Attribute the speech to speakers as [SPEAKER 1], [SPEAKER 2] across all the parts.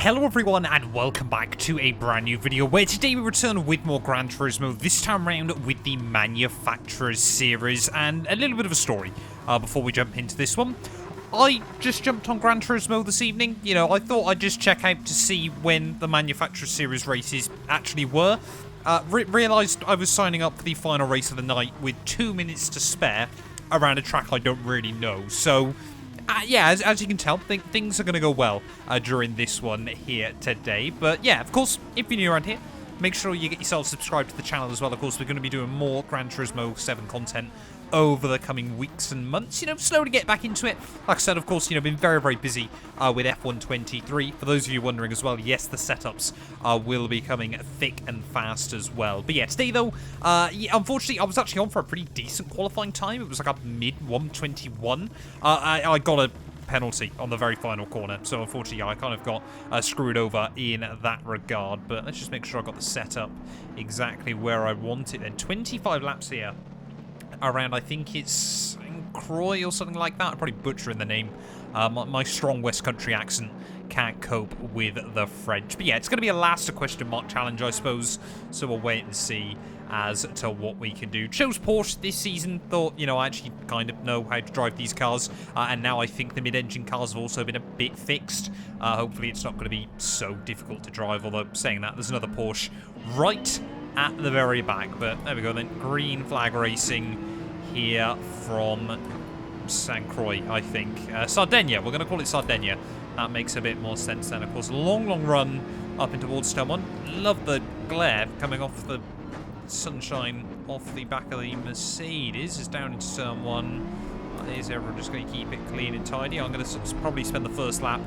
[SPEAKER 1] Hello everyone and welcome back to a brand new video where today we return with more Gran Turismo, this time around with the Manufacturers series and a little bit of a story before we jump into this one. I just jumped on Gran Turismo this evening. You know, I thought I'd just check out to see when the Manufacturers series races actually were. Realised I was signing up for the final race of the night with 2 minutes to spare around a track I don't really know, so... yeah, as you can tell, things are going to go well during this one here today. But yeah, of course, if you're new around here, make sure you get yourself subscribed to the channel as well. Of course, we're going to be doing more Gran Turismo 7 content over the coming weeks and months. You know, slowly get back into it. Like I said, of course, you know, been very, very busy with F1 23. For those of you wondering as well, yes, the setups will be coming thick and fast as well. But yeah, today though, yeah, unfortunately, I was actually on for a pretty decent qualifying time. It was like a mid-121. I got a penalty on the very final corner, so unfortunately I kind of got screwed over in that regard. But let's just make sure I got the setup exactly where I want it then. 25 laps here around, I think it's Croy or something like that. I'm probably butchering the name. My strong West Country accent can't cope with the French. But yeah, it's going to be a last question mark challenge, I suppose. So we'll wait and see as to what we can do. Chose Porsche this season. Thought, you know, I actually kind of know how to drive these cars. And now I think the mid-engine cars have also been a bit fixed. Hopefully it's not going to be so difficult to drive. Although, saying that, there's another Porsche right at the very back. But there we go then. Green flag racing here from St. Croix, I think. Sardinia. We're going to call it Sardinia. That makes a bit more sense then. Of course, long run up in towards turn 1. Love the glare coming off the sunshine off the back of the Mercedes. Is down into turn 1. Is everyone just going to keep it clean and tidy? I'm going to probably spend the first lap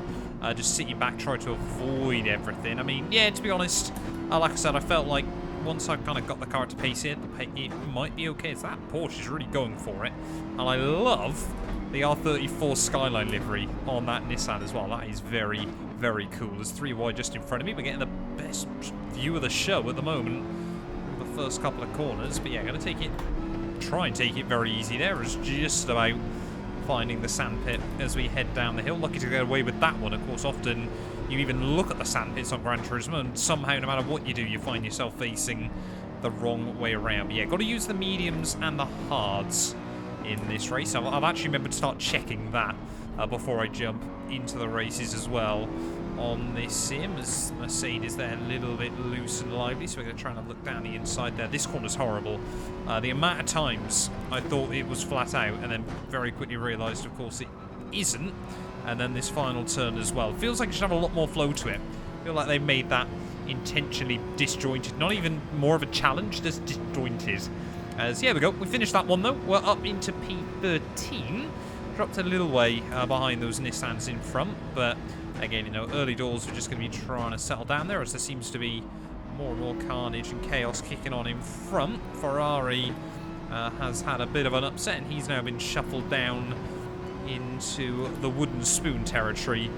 [SPEAKER 1] just sitting back, trying to avoid everything. I mean, yeah, to be honest, like I said, I felt like once I kind of got the car to pace it might be okay. So that Porsche is really going for it. And I love the R34 Skyline livery on that Nissan as well. That is very, very cool. There's 3 wide just in front of me. We're getting the best view of the show at the moment with the first couple of corners. But yeah, going to try and take it very easy there. It's just about finding the sandpit as we head down the hill. Lucky to get away with that one. Of course, often you even look at the sandpits on Gran Turismo and somehow, no matter what you do, you find yourself facing the wrong way around. But yeah, got to use the mediums and the hards in this race. I've actually remembered to start checking that before I jump into the races as well on this sim, as Mercedes there a little bit loose and lively, so we're going to try and look down the inside there. This corner's horrible. The amount of times I thought it was flat out and then very quickly realised, of course, it isn't. And then this final turn as well. Feels like it should have a lot more flow to it. I feel like they made that intentionally disjointed. Not even more of a challenge, just disjointed. As, yeah, we go. We finished that one, though. We're up into P13. Dropped a little way behind those Nissans in front. But, again, you know, early doors, we're just going to be trying to settle down there as there seems to be more and more carnage and chaos kicking on in front. Ferrari has had a bit of an upset, and he's now been shuffled down into the wooden spoon territory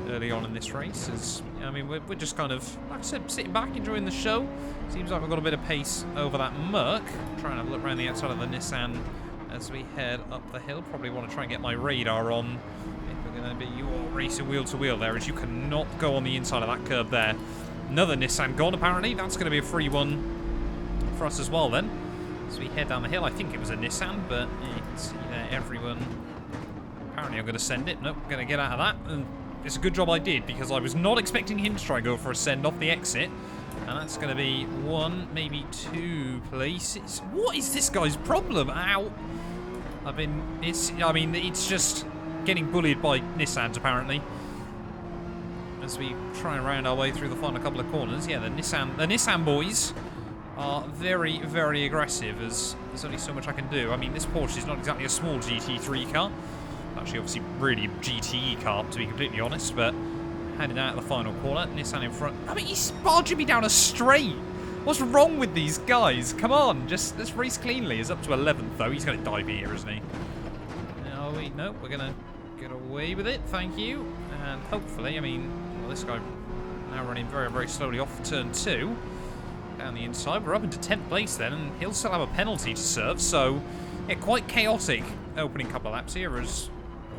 [SPEAKER 1] early on in this race. As, I mean, we're just kind of, like I said, sitting back, enjoying the show. Seems like we've got a bit of pace over that Merc. Trying to look around the outside of the Nissan as we head up the hill. Probably want to try and get my radar on if we're going to be racing wheel to wheel there, as you cannot go on the inside of that curb there. Another Nissan gone, apparently. That's going to be a free one for us as well then. As we head down the hill, I think it was a Nissan, but you can see there everyone. Apparently I'm going to send it. Nope, I'm going to get out of that. And it's a good job I did, because I was not expecting him to try and go for a send off the exit. And that's going to be 1, maybe 2 places. What is this guy's problem? Ow. I mean, it's just getting bullied by Nissans, apparently. As we try and round our way through the final couple of corners. Yeah, the Nissan boys are very, very aggressive, as there's only so much I can do. I mean, this Porsche is not exactly a small GT3 car. Actually, obviously, really a GTE car, to be completely honest, but heading out of the final corner, Nissan in front. I mean, he's barging me down a straight. What's wrong with these guys? Come on, just let's race cleanly. He's up to 11th, though. He's going to dive here, isn't he? Oh, wait, no, we're going to get away with it. Thank you. And hopefully, I mean, well, this guy now running very, very slowly off turn 2. Down the inside. We're up into 10th place then, and he'll still have a penalty to serve, so yeah, quite chaotic opening couple of laps here, as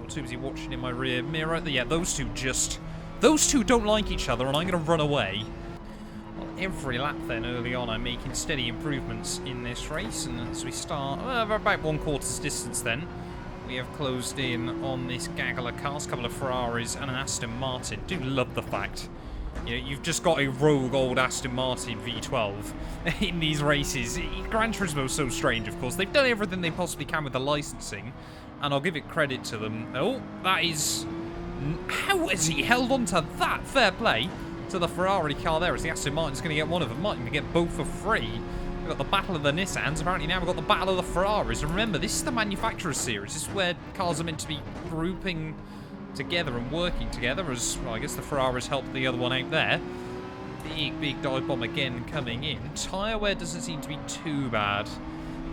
[SPEAKER 1] too busy watching in my rear mirror. Yeah, those two just those two don't like each other, and I'm going to run away. Well, every lap then early on, I'm making steady improvements in this race, and as we start, about 1/4's distance then, we have closed in on this gaggle of cars, a couple of Ferraris and an Aston Martin. Do love the fact, you know, you've just got a rogue old Aston Martin V12 in these races. Gran Turismo is so strange, of course. They've done everything they possibly can with the licensing, and I'll give it credit to them. Oh, that is... How has he held on to that? Fair play to the Ferrari car there, as the Aston Martin's going to get one of them. Might even get both for free. We've got the battle of the Nissans. Apparently now we've got the battle of the Ferraris. And remember, this is the manufacturer's series. This is where cars are meant to be grouping together and working together, as, well, I guess the Ferraris helped the other one out there. Big dive bomb again coming in. Tyre wear doesn't seem to be too bad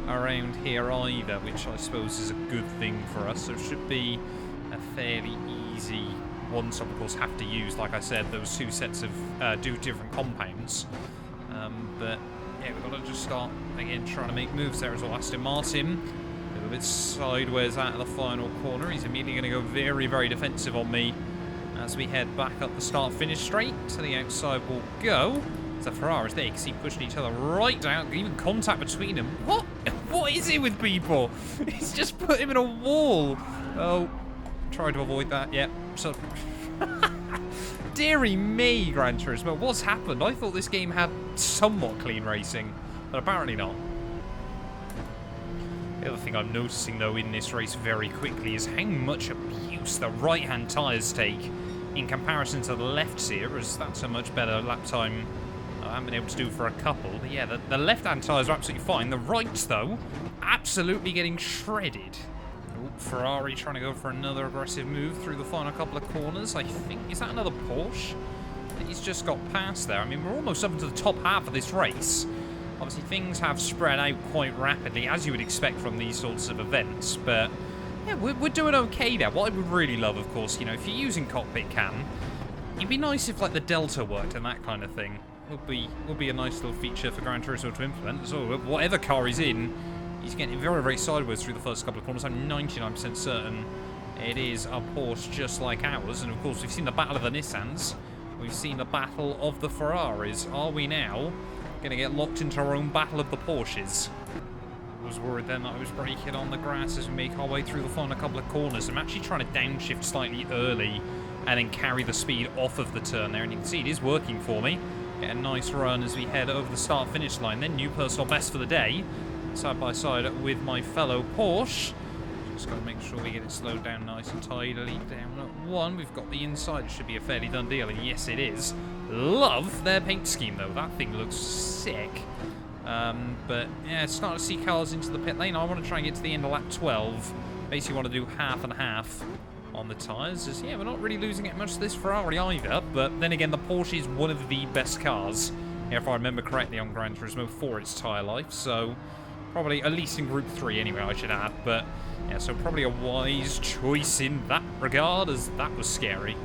[SPEAKER 1] around here either, which I suppose is a good thing for us. So it should be a fairly easy one. Some, of course, have to use, like I said, those two sets of do different compounds. But yeah, we've got to just start again trying to make moves there as well. Aston Martin a little bit sideways out of the final corner. He's immediately going to go very, very defensive on me as we head back up the start-finish straight. To the outside we'll go. The Ferraris there, you can see pushing each other right down, even contact between them. What is it with people? He's just put him in a wall. Oh, try to avoid that. Yep. So, dearie me, Gran Turismo, what's happened? I thought this game had somewhat clean racing, but apparently not. The other thing I'm noticing, though, in this race very quickly is how much abuse the right-hand tyres take in comparison to the left here, as that's a much better lap time I haven't been able to do for a couple. But yeah, the left-hand tyres are absolutely fine. The rights, though, absolutely getting shredded. Oh, Ferrari trying to go for another aggressive move through the final couple of corners. I think, is that another Porsche that he's just got past there? I mean, we're almost up into the top half of this race. Obviously, things have spread out quite rapidly, as you would expect from these sorts of events. But yeah, we're doing okay there. What I would really love, of course, you know, if you're using cockpit cam, it'd be nice if, like, the Delta worked and that kind of thing. Would be a nice little feature for Gran Turismo to implement. So whatever car he's in, he's getting very, very sideways through the first couple of corners. I'm 99% certain it is a Porsche just like ours. And of course, we've seen the battle of the Nissans. We've seen the battle of the Ferraris. Are we now going to get locked into our own battle of the Porsches? I was worried then that I was braking on the grass as we make our way through the final couple of corners. I'm actually trying to downshift slightly early and then carry the speed off of the turn there. And you can see it is working for me. Get a nice run as we head over the start-finish line. Then new personal best for the day, side by side with my fellow Porsche. Just got to make sure we get it slowed down nice and tidily. Down at 1, we've got the inside. It should be a fairly done deal, and yes, it is. Love their paint scheme, though. That thing looks sick. But yeah, starting to see cars into the pit lane. I want to try and get to the end of lap 12. Basically, want to do half and half on the tyres, as yeah, we're not really losing it much to this Ferrari either, but then again, the Porsche is one of the best cars, if I remember correctly, on Gran Turismo for its tyre life, so probably, at least in Group 3 anyway, I should add, but yeah, so probably a wise choice in that regard, as that was scary.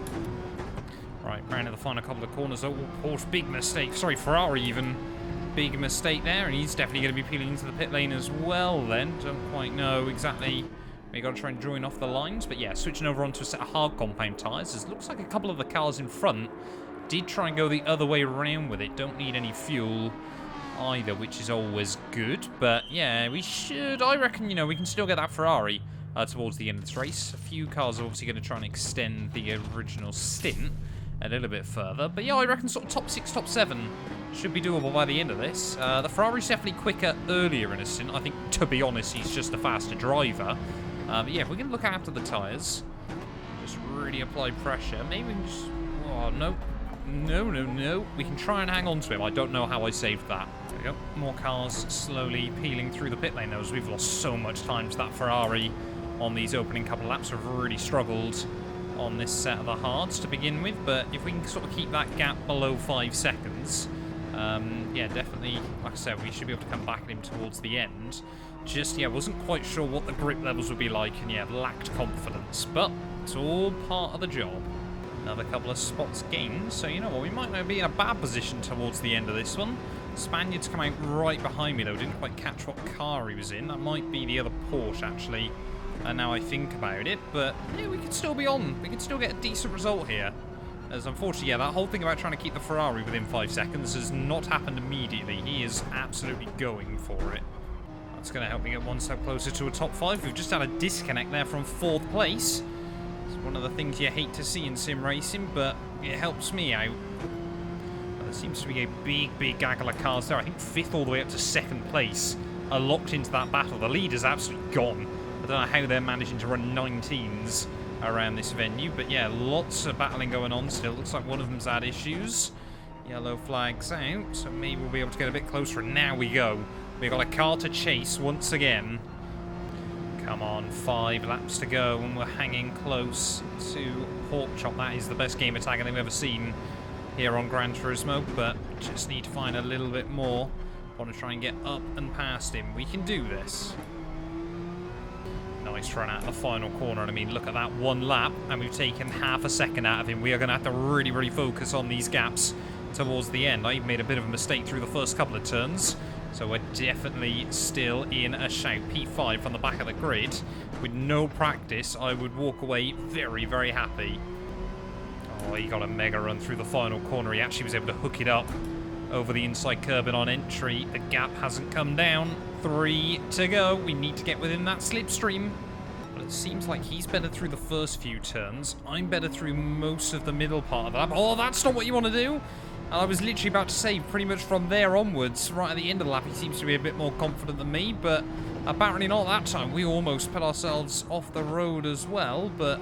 [SPEAKER 1] Right, round to the final couple of corners. Oh, Porsche, big mistake, sorry, Ferrari even, big mistake there, and he's definitely going to be peeling into the pit lane as well then, don't quite know exactly. We've got to try and join off the lines, but yeah, switching over onto a set of hard compound tyres. It looks like a couple of the cars in front did try and go the other way around with it. Don't need any fuel either, which is always good. But yeah, we should, I reckon, you know, we can still get that Ferrari towards the end of this race. A few cars are obviously going to try and extend the original stint a little bit further. But yeah, I reckon sort of top 6, top 7 should be doable by the end of this. The Ferrari's definitely quicker earlier in a stint. I think, to be honest, he's just a faster driver. But yeah, if we can look after the tyres, just really apply pressure. Maybe we can just... Oh, no. No. We can try and hang on to him. I don't know how I saved that. There we go. More cars slowly peeling through the pit lane, though, as we've lost so much time to that Ferrari on these opening couple of laps. We've really struggled on this set of the hards to begin with, but if we can sort of keep that gap below 5 seconds, yeah, definitely, like I said, we should be able to come back at him towards the end. Just, yeah, wasn't quite sure what the grip levels would be like, and yeah, lacked confidence, but it's all part of the job. Another couple of spots gained, so you know what, we might not be in a bad position towards the end of this one. Spaniard's come out right behind me, though, didn't quite catch what car he was in. That might be the other Porsche, actually, now I think about it, but yeah, we could still be on. We could still get a decent result here. As unfortunately, yeah, that whole thing about trying to keep the Ferrari within 5 seconds has not happened immediately. He is absolutely going for it. That's going to help me get one step closer to a top 5. We've just had a disconnect there from 4th place. It's one of the things you hate to see in sim racing, but it helps me out. But there seems to be a big gaggle of cars there. I think 5th all the way up to 2nd place are locked into that battle. The lead is absolutely gone. I don't know how they're managing to run 19s around this venue, but yeah, lots of battling going on still. Looks like one of them's had issues. Yellow flags out, so maybe we'll be able to get a bit closer, and now we go. We've got a car to chase once again. Come on, 5 laps to go, and we're hanging close to Pork Chop. That is the best game attack I think we've ever seen here on Gran Turismo, but just need to find a little bit more. Want to try and get up and past him. We can do this. Nice run out the final corner. I mean, look at that one lap, and we've taken half a second out of him. We are going to have to really focus on these gaps towards the end. I made a bit of a mistake through the first couple of turns, so we're definitely still in a shout. P5 from the back of the grid. With no practice, I would walk away very happy. Oh, he got a mega run through the final corner. He actually was able to hook it up over the inside curb and on entry. The gap hasn't come down. 3 to go. We need to get within that slipstream. But it seems like he's better through the first few turns. I'm better through most of the middle part of the lap. Oh, that's not what you want to do. I was literally about to say, pretty much from there onwards, right at the end of the lap, he seems to be a bit more confident than me, but apparently not that time. We almost put ourselves off the road as well, but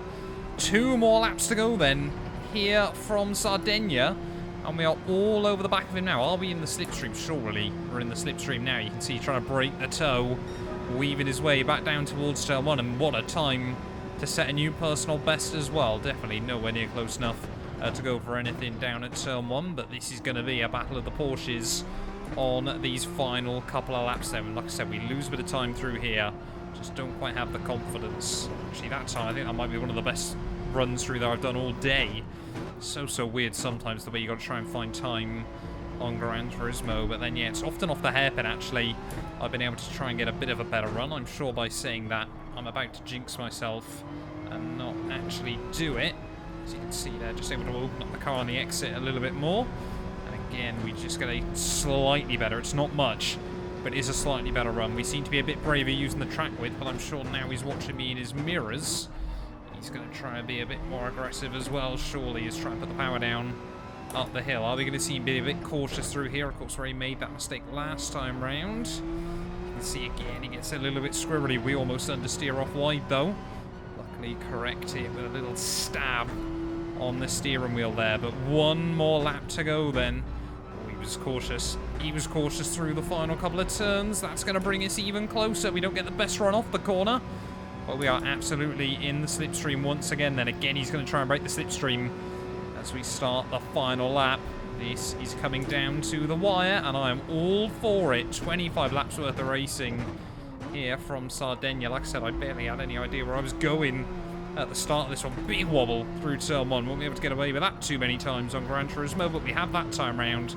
[SPEAKER 1] 2 more laps to go then, here from Sardinia. And we are all over the back of him now. Are we in the slipstream? Surely we're in the slipstream now. You can see trying to break the toe, weaving his way back down towards turn 1. And what a time to set a new personal best as well. Definitely nowhere near close enough to go for anything down at turn 1. But this is going to be a battle of the Porsches on these final couple of laps there. And like I said, we lose a bit of time through here. Just don't quite have the confidence. Actually, that time I think that might be one of the best runs through that I've done all day. So weird sometimes the way you got to try and find time on Gran Turismo, but then yeah, it's often off the hairpin. Actually, I've been able to try and get a bit of a better run. I'm sure by saying that I'm about to jinx myself and not actually do it. As you can see there, just able to open up the car on the exit a little bit more. And again, we just get a slightly better, it's not much, but it is a slightly better run. We seem to be a bit braver using the track width, but I'm sure now he's watching me in his mirrors. He's going to try and be a bit more aggressive as well, surely. He's trying to put the power down up the hill. Are we going to see him be a bit cautious through here? Of course, where he made that mistake last time round. You can see again, he gets a little bit squirrely. We almost understeer off wide, though. Luckily, correct it with a little stab on the steering wheel there. But 1 more lap to go then. Oh, he was cautious. He was cautious through the final couple of turns. That's going to bring us even closer. We don't get the best run off the corner. But we are absolutely in the slipstream once again. Then again, he's going to try and break the slipstream as we start the final lap. This is coming down to the wire, and I am all for it. 25 laps worth of racing here from Sardinia. Like I said, I barely had any idea where I was going at the start of this one. Big wobble through turn 1. Won't be able to get away with that too many times on Gran Turismo, but we have that time round.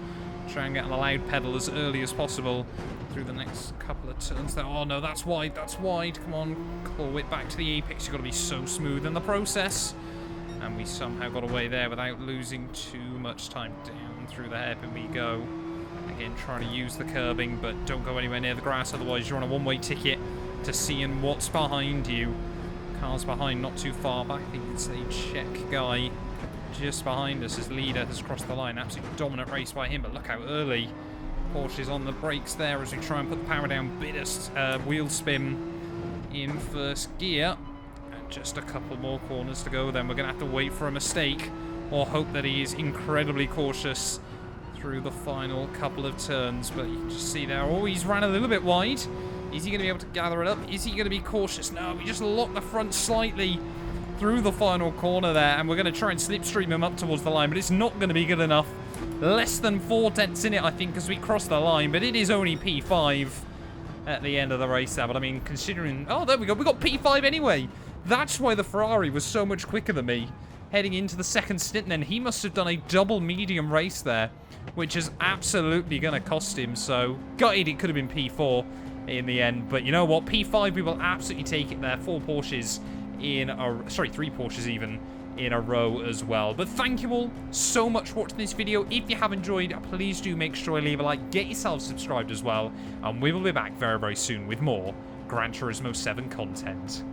[SPEAKER 1] Try and get on the loud pedal as early as possible through the next couple of turns there. Oh no, that's wide, that's wide. Come on, claw it back to the apex. You've got to be so smooth in the process. And we somehow got away there without losing too much time. Down through the hairpin we go. Again, trying to use the curbing, but don't go anywhere near the grass, otherwise you're on a one-way ticket to seeing what's behind you. Cars behind, not too far back. I think it's a Czech guy just behind us as leader has crossed the line. Absolutely dominant race by him, but look how early Porsche's on the brakes there as we try and put the power down. Biggest wheel spin in first gear. And just a couple more corners to go, then we're going to have to wait for a mistake or hope that he is incredibly cautious through the final couple of turns. But you can just see there, oh, he's ran a little bit wide. Is he going to be able to gather it up? Is he going to be cautious? No, we just locked the front slightly through the final corner there, and we're going to try and slipstream him up towards the line, but it's not going to be good enough. Less than 4 tenths in it, I think, as we cross the line, but it is only P5 at the end of the race there. But I mean, considering... Oh, there we go. We got P5 anyway. That's why the Ferrari was so much quicker than me heading into the second stint. And then he must have done a double medium race there, which is absolutely going to cost him. So, gutted it could have been P4 in the end. But you know what? P5, we will absolutely take it there. 4 Porsches in a... Sorry, 3 Porsches even in a row as well. But thank you all so much for watching this video. If you have enjoyed, please do make sure you leave a like, get yourself subscribed as well, and we will be back very, very soon with more Gran Turismo 7 content.